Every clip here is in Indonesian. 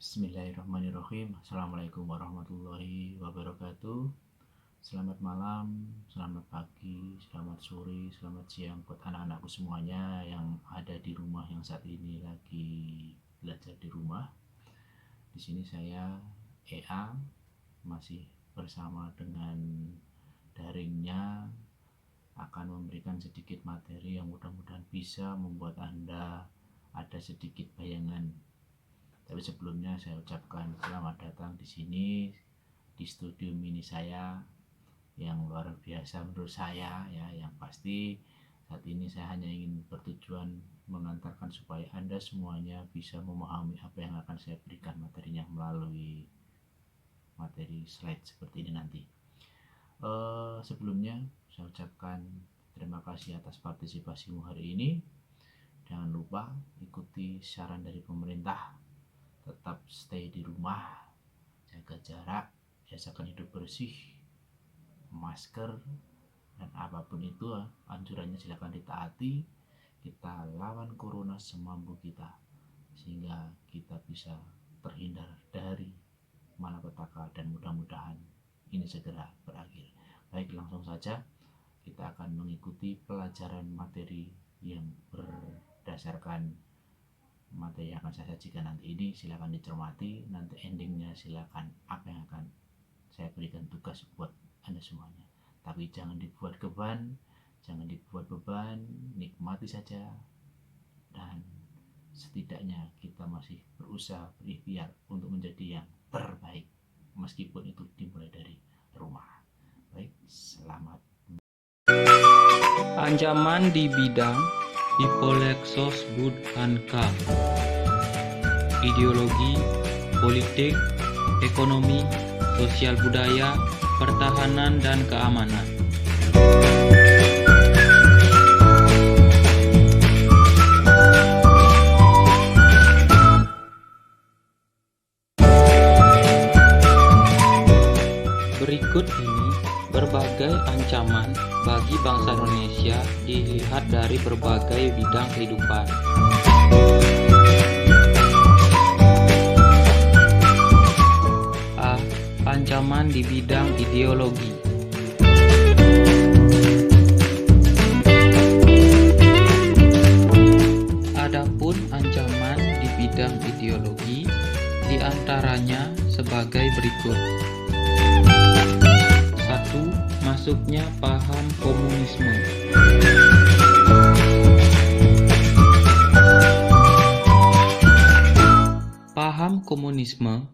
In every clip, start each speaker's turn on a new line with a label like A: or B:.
A: Bismillahirrahmanirrahim. Assalamualaikum warahmatullahi wabarakatuh. Selamat malam, selamat pagi, selamat sore, selamat siang buat anak-anakku semuanya yang ada di rumah, yang saat ini lagi belajar di rumah. Di sini saya EA masih bersama dengan daringnya akan memberikan sedikit materi yang mudah-mudahan bisa membuat Anda ada sedikit bayangan. Tapi sebelumnya saya ucapkan selamat datang di sini di studio mini saya yang luar biasa menurut saya ya. Yang pasti saat ini saya hanya ingin bertujuan mengantarkan supaya Anda semuanya bisa memahami apa yang akan saya berikan materinya melalui materi slide seperti ini nanti. Sebelumnya saya ucapkan terima kasih atas partisipasimu hari ini. Jangan lupa ikuti saran dari pemerintah, tetap stay di rumah, jaga jarak, biasakan hidup bersih, masker, dan apapun itu anjurannya silakan ditaati. Kita lawan corona semampu kita sehingga kita bisa terhindar dari malapetaka, dan mudah-mudahan ini segera berakhir. Baik, langsung saja kita akan mengikuti pelajaran materi yang berdasarkan materi yang akan saya sajikan nanti ini. Silakan dicermati, nanti endingnya silakan apa yang akan saya berikan tugas buat Anda semuanya. Tapi jangan dibuat beban, nikmati saja, dan setidaknya kita masih berusaha berikhtiar untuk menjadi yang terbaik meskipun itu dimulai dari rumah. Baik, selamat.
B: Ancaman di bidang Hippolyxos Budhanka, ideologi, politik, ekonomi, sosial budaya, pertahanan, dan keamanan. Berikut ini berbagai ancaman bagi bangsa Indonesia dilihat dari berbagai bidang kehidupan. A. Ancaman di bidang ideologi. Adapun ancaman di bidang ideologi diantaranya sebagai berikut. 1. Masuknya paham komunisme. Paham komunisme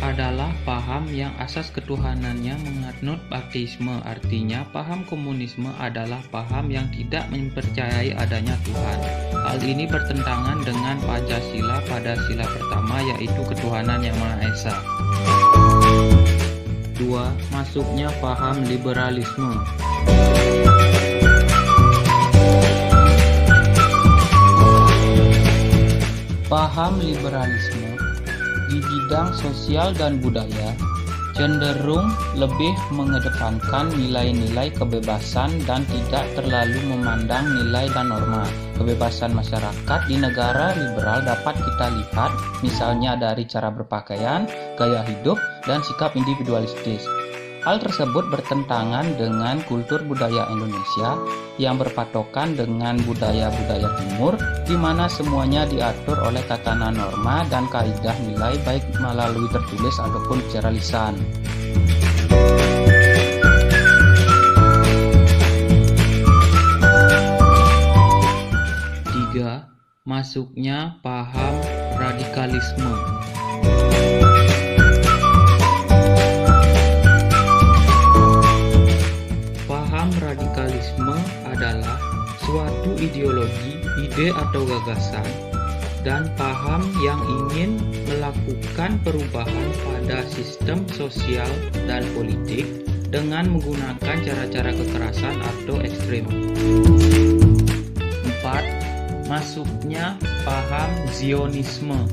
B: adalah paham yang asas ketuhanannya menganut ateisme. Artinya, paham komunisme adalah paham yang tidak mempercayai adanya Tuhan. Hal ini bertentangan dengan Pancasila pada sila pertama, yaitu ketuhanan yang Maha Esa. 2. Masuknya paham liberalisme. Paham liberalisme di bidang sosial dan budaya cenderung lebih mengedepankan nilai-nilai kebebasan dan tidak terlalu memandang nilai dan norma. Kebebasan masyarakat di negara liberal dapat kita lihat misalnya dari cara berpakaian, gaya hidup, dan sikap individualistis. Hal tersebut bertentangan dengan kultur budaya Indonesia yang berpatokan dengan budaya-budaya timur, di mana semuanya diatur oleh tatanan norma dan kaidah nilai baik melalui tertulis ataupun secara lisan. Tiga. Masuknya paham radikalisme. Radikalisme adalah suatu ideologi, ide atau gagasan, dan paham yang ingin melakukan perubahan pada sistem sosial dan politik dengan menggunakan cara-cara kekerasan atau ekstrem. 4. Masuknya paham Zionisme.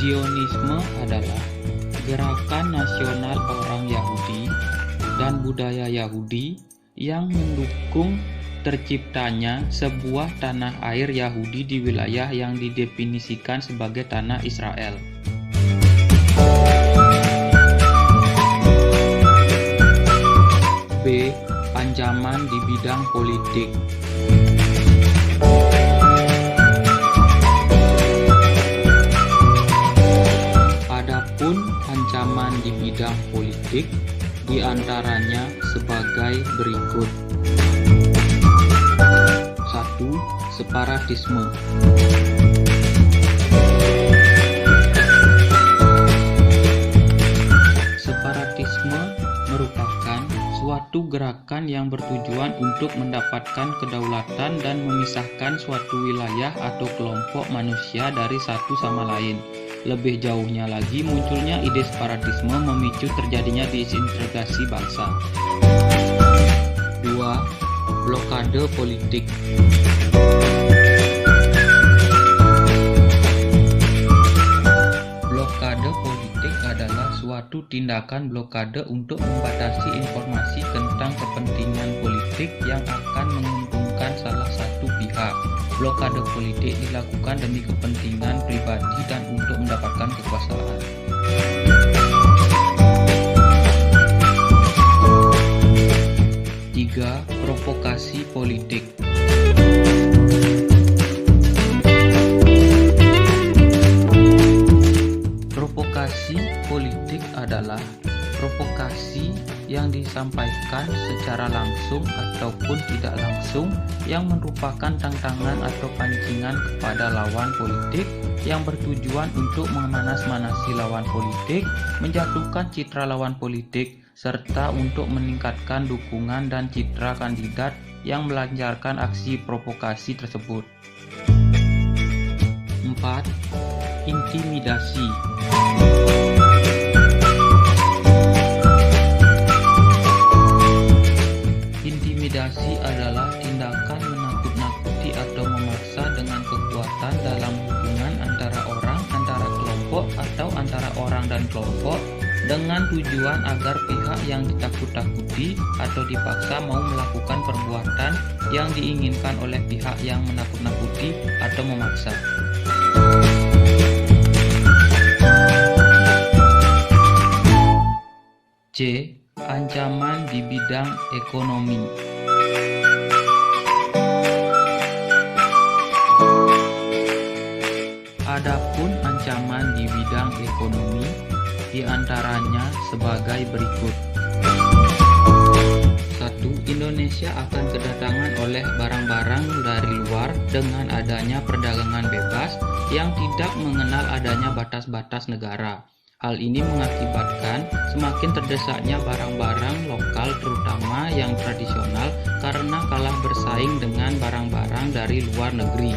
B: Zionisme adalah gerakan nasional orang Yahudi dan budaya Yahudi yang mendukung terciptanya sebuah tanah air Yahudi di wilayah yang didefinisikan sebagai tanah Israel. B. Ancaman di bidang politik. Adapun ancaman di bidang politik diantaranya sebagai berikut. 1. Separatisme. Separatisme merupakan suatu gerakan yang bertujuan untuk mendapatkan kedaulatan dan memisahkan suatu wilayah atau kelompok manusia dari satu sama lain. Lebih jauhnya lagi, munculnya ide separatisme memicu terjadinya disintegrasi bangsa. 2. Blokade politik. Blokade politik adalah suatu tindakan blokade untuk membatasi informasi tentang kepentingan politik yang akan menguntungkan salah satu pihak. Blokade politik dilakukan demi kepentingan pribadi dan untuk mendapatkan kekuasaan. 3. Provokasi politik. Provokasi politik adalah provokasi yang disampaikan secara langsung ataupun tidak langsung yang merupakan tantangan atau pancingan kepada lawan politik yang bertujuan untuk memanas-manasi lawan politik, menjatuhkan citra lawan politik, serta untuk meningkatkan dukungan dan citra kandidat yang melancarkan aksi provokasi tersebut. 4. Intimidasi. Intimidasi adalah tindakan menakut-nakuti atau memaksa dengan kekuatan dalam hubungan antara orang, antara kelompok, atau antara orang dan kelompok dengan tujuan agar pihak yang ditakut-takuti atau dipaksa mau melakukan perbuatan yang diinginkan oleh pihak yang menakut-nakuti atau memaksa. C. Ancaman di bidang ekonomi. Adapun ancaman di bidang ekonomi diantaranya sebagai berikut. 1. Indonesia akan kedatangan oleh barang-barang dari luar dengan adanya perdagangan bebas yang tidak mengenal adanya batas-batas negara. Hal ini mengakibatkan semakin terdesaknya barang-barang lokal terutama yang tradisional karena kalah bersaing dengan barang-barang dari luar negeri.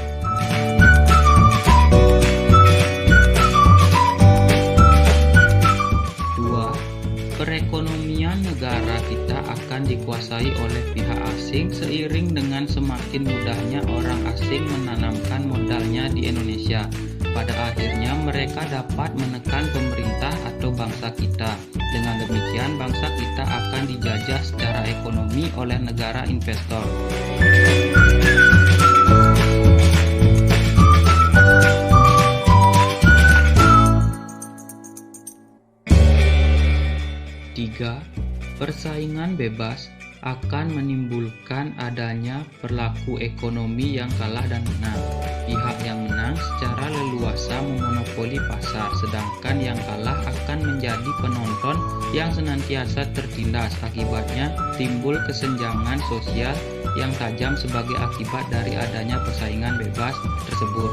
B: 2. Perekonomian negara kita akan dikuasai oleh pihak asing seiring dengan semakin mudahnya orang asing menanamkan modalnya di Indonesia. Pada akhirnya mereka dapat menekan pemerintah atau bangsa kita. Dengan demikian bangsa kita akan dijajah secara ekonomi oleh negara investor. 3. Persaingan bebas akan menimbulkan adanya perilaku ekonomi yang kalah dan menang. Pihak yang menang secara leluasa memonopoli pasar, sedangkan yang kalah akan menjadi penonton yang senantiasa tertindas. Akibatnya timbul kesenjangan sosial yang tajam sebagai akibat dari adanya persaingan bebas tersebut.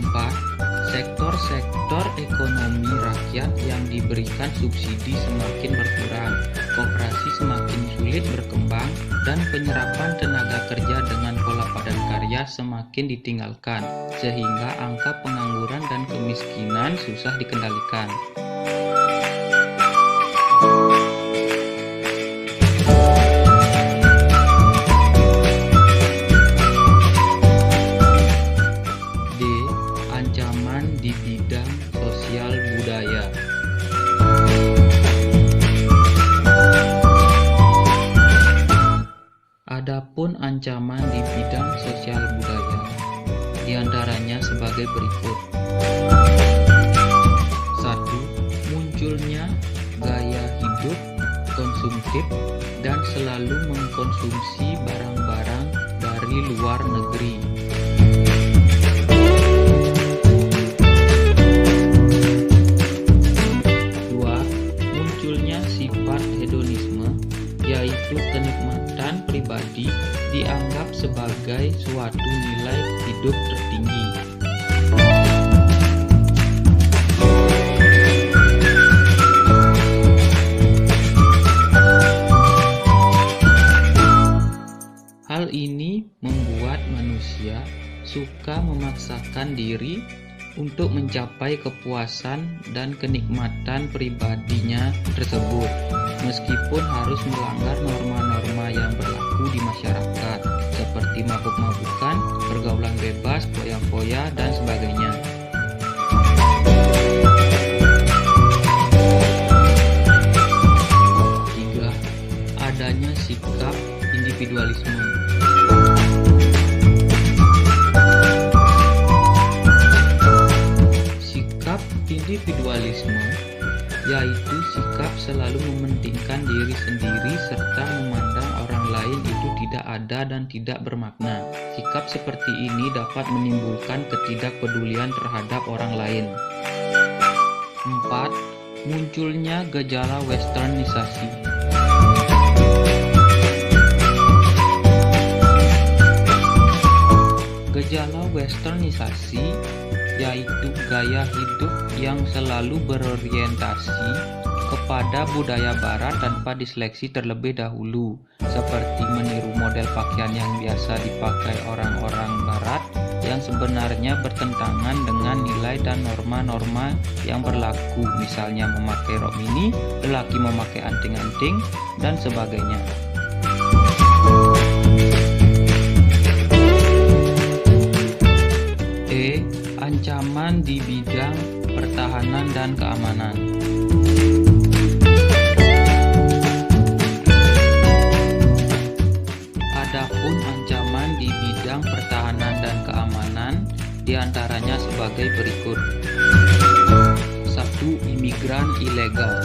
B: 4. Sektor ekonomi rakyat yang diberikan subsidi semakin berkurang, koperasi semakin sulit berkembang, dan penyerapan tenaga kerja dengan pola padat karya semakin ditinggalkan, sehingga angka pengangguran dan kemiskinan susah dikendalikan. D. Ancaman di bidang sosial budaya. Adapun ancaman di bidang sosial budaya, diantaranya sebagai berikut. 1. Munculnya gaya hidup konsumtif dan selalu mengkonsumsi barang-barang dari luar negeri. 2. Munculnya sifat hedonisme, yaitu kenikmatan pribadi dianggap sebagai suatu nilai hidup tertinggi. 3. Hal ini membuat manusia suka memaksakan diri untuk mencapai kepuasan dan kenikmatan pribadinya tersebut, meskipun harus melanggar norma-norma yang berlaku di masyarakat, seperti mabuk-mabukan, pergaulan bebas, foya-foya, dan sebagainya. 3. Adanya sikap individualisme. Individualisme yaitu sikap selalu mementingkan diri sendiri serta memandang orang lain itu tidak ada dan tidak bermakna. Sikap seperti ini dapat menimbulkan ketidakpedulian terhadap orang lain. 4. Munculnya gejala westernisasi. Gejala westernisasi yaitu gaya hidup yang selalu berorientasi kepada budaya barat tanpa diseleksi terlebih dahulu, seperti meniru model pakaian yang biasa dipakai orang-orang barat yang sebenarnya bertentangan dengan nilai dan norma-norma yang berlaku, misalnya memakai rok mini, lelaki memakai anting-anting, dan sebagainya. Ancaman di bidang pertahanan dan keamanan. Adapun ancaman di bidang pertahanan dan keamanan diantaranya sebagai berikut. 1. Imigran ilegal.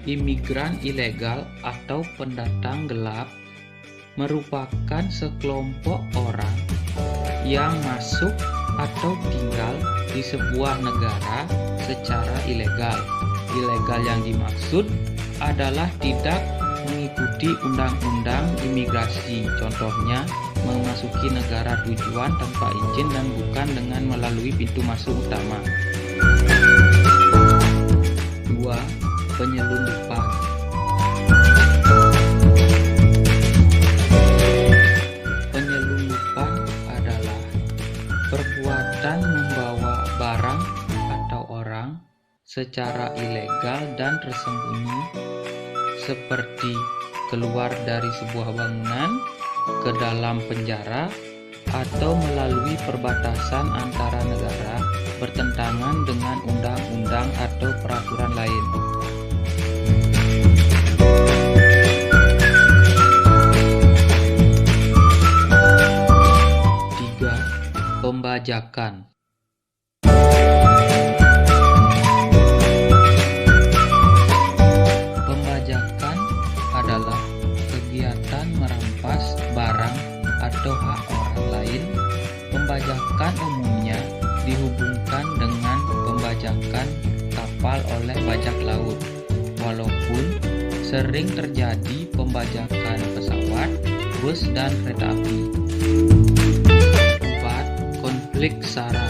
B: Imigran ilegal atau pendatang gelap merupakan sekelompok orang yang masuk atau tinggal di sebuah negara secara ilegal. Ilegal yang dimaksud adalah tidak mengikuti undang-undang imigrasi, contohnya memasuki negara tujuan tanpa izin dan bukan dengan melalui pintu masuk utama. 2. Penyelundupan. Perbuatan membawa barang atau orang secara ilegal dan tersembunyi, seperti keluar dari sebuah bangunan, ke dalam penjara, atau melalui perbatasan antara negara bertentangan dengan undang-undang atau peraturan lain. 3. Pembajakan. Pembajakan adalah kegiatan merampas barang atau hak orang lain. Pembajakan umumnya dihubungkan dengan pembajakan kapal oleh bajak laut, walaupun sering terjadi pembajakan pesawat, bus, dan kereta api. 4. Konflik SARA.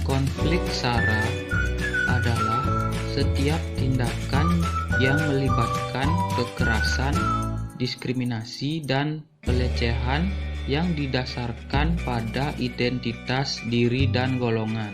B: Konflik SARA adalah setiap tindakan yang melibatkan kekerasan, diskriminasi, dan pelecehan yang didasarkan pada identitas diri dan golongan.